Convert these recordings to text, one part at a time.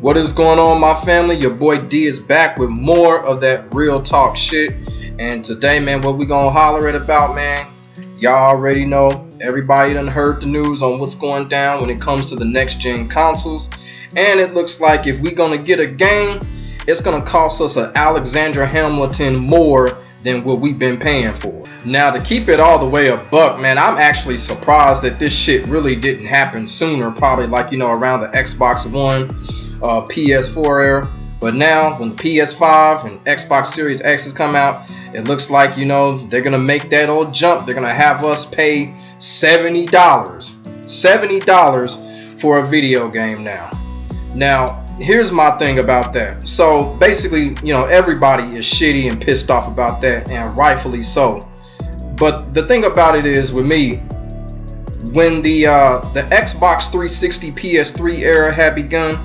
What is going on, my family? Your boy D is back with more of that real talk shit. And today, man, what we gonna holler at about, man? Y'all already know. Everybody done heard the news on what's going down when it comes to the next gen consoles. And it looks like if we gonna get a game, it's gonna cost us an Alexander Hamilton more than what we've been paying for. Now, to keep it all the way a buck, man, I'm actually surprised that this shit really didn't happen sooner. Probably like, around the Xbox One, PS4 era. But now, when the PS5 and Xbox Series X has come out, it looks like, they're gonna make that old jump. They're gonna have us pay $70 for a video game now. Now, here's my thing about that. So basically, everybody is shitty and pissed off about that, and rightfully so. But the thing about it is, with me, when the Xbox 360 PS3 era had begun,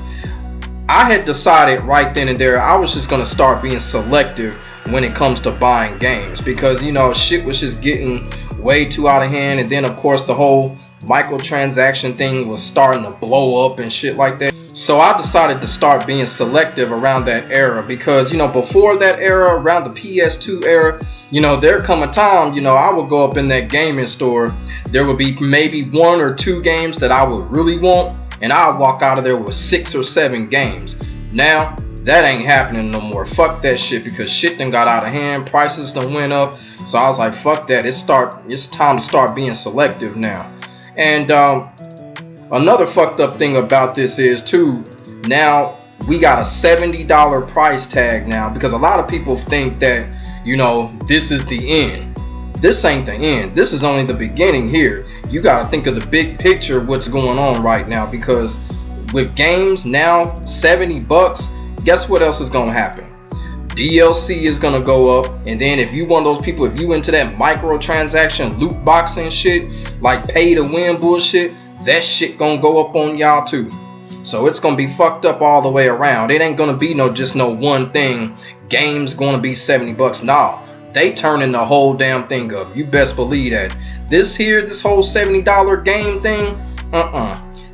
I had decided right then and there I was just gonna start being selective when it comes to buying games, because shit was just getting way too out of hand. And then of course the whole microtransaction thing was starting to blow up and shit like that. So I decided to start being selective around that era, because before that era, around the PS2 era, there come a time I would go up in that gaming store, there would be maybe 1 or 2 games that I would really want, and I'd walk out of there with 6 or 7 games. Now that ain't happening no more. Fuck that shit, because shit done got out of hand, prices done went up. So I was like, fuck that, it's time to start being selective now. And another fucked up thing about this is too, now we got a $70 price tag now, because a lot of people think that this is the end. This ain't the end. This is only the beginning here. You gotta think of the big picture of what's going on right now, because with games now $70, guess what else is gonna happen? DLC is gonna go up, and then if you one of those people, if you into that microtransaction loot boxing shit, like pay to win bullshit, that shit gonna go up on y'all too. So it's gonna be fucked up all the way around. It ain't gonna be just no one thing. Games gonna be $70. Nah, they turning the whole damn thing up. You best believe that. This whole $70 game thing,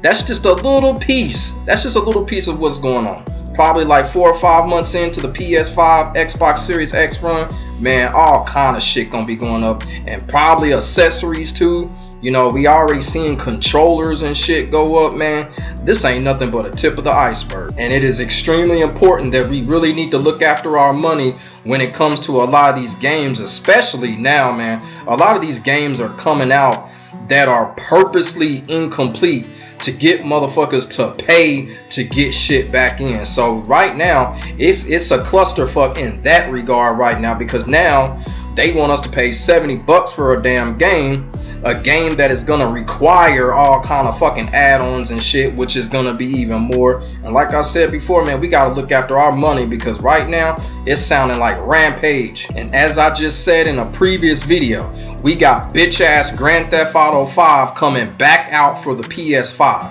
that's just a little piece. That's just a little piece of what's going on. Probably like 4 or 5 months into the PS5 XBOX Series X run, man, all kind of shit gonna be going up, and probably accessories too. We already seeing controllers and shit go up, man. This ain't nothing but a tip of the iceberg. And it is extremely important that we really need to look after our money when it comes to a lot of these games, especially now, man. A lot of these games are coming out that are purposely incomplete to get motherfuckers to pay to get shit back in. So right now, it's a clusterfuck in that regard right now, because now they want us to pay $70 for a damn game. A game that is gonna require all kind of fucking add-ons and shit, which is gonna be even more. And like I said before, man, we gotta look after our money, because right now it's sounding like Rampage. And as I just said in a previous video, we got bitch ass Grand Theft Auto 5 coming back out for the PS5.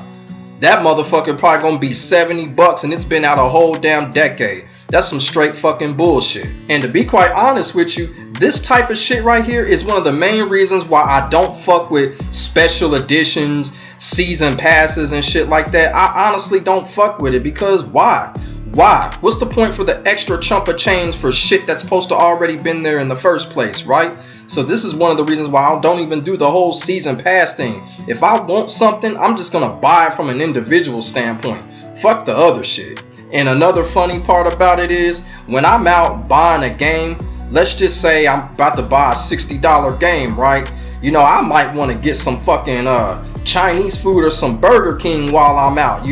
That motherfucker probably gonna be $70, and it's been out a whole damn decade. That's some straight fucking bullshit. And to be quite honest with you, this type of shit right here is one of the main reasons why I don't fuck with special editions, season passes and shit like that. I honestly don't fuck with it, because why? Why? What's the point for the extra chunk of change for shit that's supposed to already been there in the first place, right? So this is one of the reasons why I don't even do the whole season pass thing. If I want something, I'm just gonna buy it from an individual standpoint. Fuck the other shit. And another funny part about it is, when I'm out buying a game, let's just say I'm about to buy a $60 game, right? I might want to get some fucking Chinese food or some Burger King while I'm out,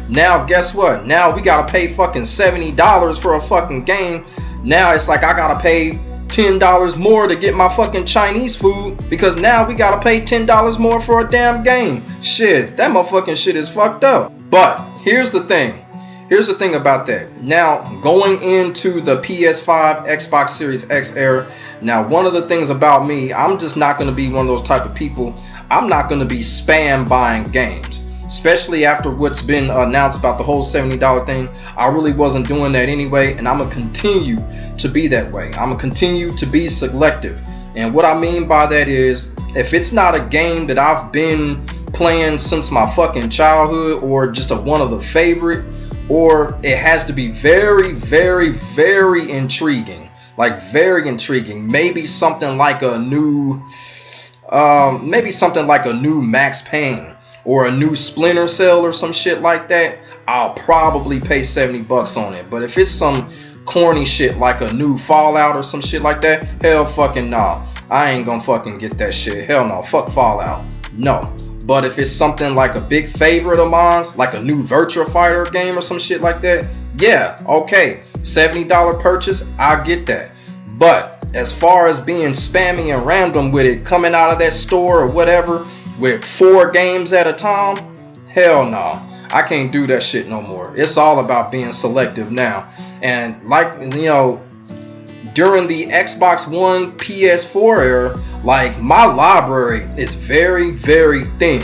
Now guess what? Now we gotta pay fucking $70 for a fucking game. Now it's like I gotta pay $10 more to get my fucking Chinese food, because now we gotta pay $10 more for a damn game. Shit, that motherfucking shit is fucked up. But here's the thing. Here's the thing about that. Now, going into the PS5 Xbox Series X era, now one of the things about me, I'm just not going to be one of those type of people. I'm not going to be spam buying games, especially after what's been announced about the whole $70 thing. I really wasn't doing that anyway, and I'm going to continue to be that way. I'm going to continue to be selective. And what I mean by that is, if it's not a game that I've been playing since my fucking childhood, or just one of the favorite, or it has to be very, very, very intriguing. Like very intriguing. Maybe something like a new Max Payne or a new Splinter Cell or some shit like that. I'll probably pay $70 on it. But if it's some corny shit like a new Fallout or some shit like that, hell fucking nah. I ain't gonna fucking get that shit. Hell no. Fuck Fallout. No. But if it's something like a big favorite of mine, like a new Virtua Fighter game or some shit like that, yeah, okay, $70 purchase, I'll get that. But as far as being spammy and random with it, coming out of that store or whatever with 4 games at a time, hell no. I can't do that shit no more. It's all about being selective now. And like, you know, during the Xbox One PS4 era, like, my library is very, very thin.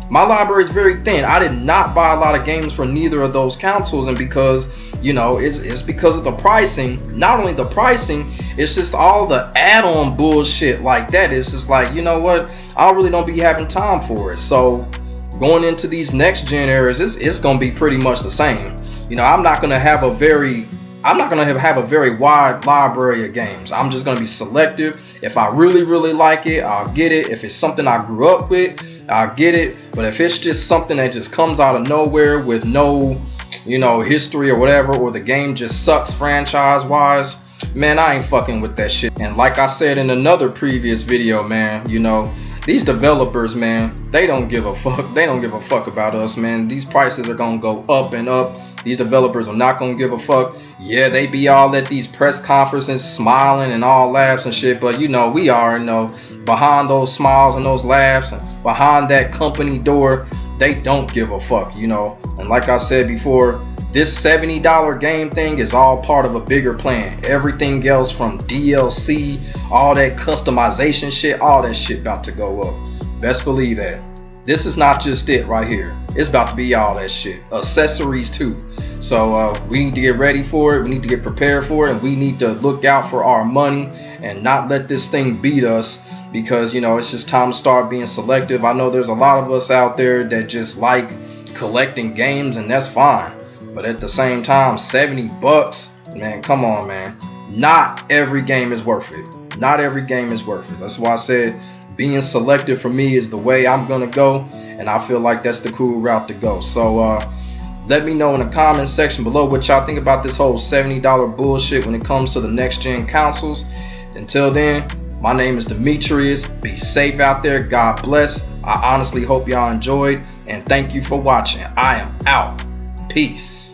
My library is very thin. I did not buy a lot of games for neither of those consoles, and because, you know, it's because of the pricing. Not only the pricing, it's just all the add-on bullshit like that. It's just like, you know what, I really don't be having time for it. So going into these next gen eras, it's gonna be pretty much the same. You know, I'm not gonna have a very wide library of games. I'm just gonna be selective. If I really, really like it, I'll get it. If it's something I grew up with, I'll get it. But if it's just something that just comes out of nowhere with no, you know, history or whatever, or the game just sucks franchise wise, man, I ain't fucking with that shit. And like I said in another previous video, man, you know, these developers, man, they don't give a fuck. They don't give a fuck about us, man. These prices are gonna go up and up. These developers are not gonna give a fuck. Yeah, they be all at these press conferences smiling and all laughs and shit, but you know, we already know behind those smiles and those laughs and behind that company door, they don't give a fuck, you know. And like I said before, this $70 game thing is all part of a bigger plan. Everything else from DLC, all that customization shit, all that shit about to go up. Best believe that. This is not just it right here. It's about to be all that shit. Accessories too. So we need to get ready for it. We need to get prepared for it. And we need to look out for our money and not let this thing beat us, because, you know, it's just time to start being selective. I know there's a lot of us out there that just like collecting games, and that's fine. But at the same time, $70, man, come on, man. Not every game is worth it. Not every game is worth it. That's why I said being selective for me is the way I'm gonna go, and I feel like that's the cool route to go. So let me know in the comment section below what y'all think about this whole $70 bullshit when it comes to the next gen consoles. Until then, my name is Demetrius. Be safe out there. God bless. I honestly hope y'all enjoyed, and thank you for watching. I am out. Peace.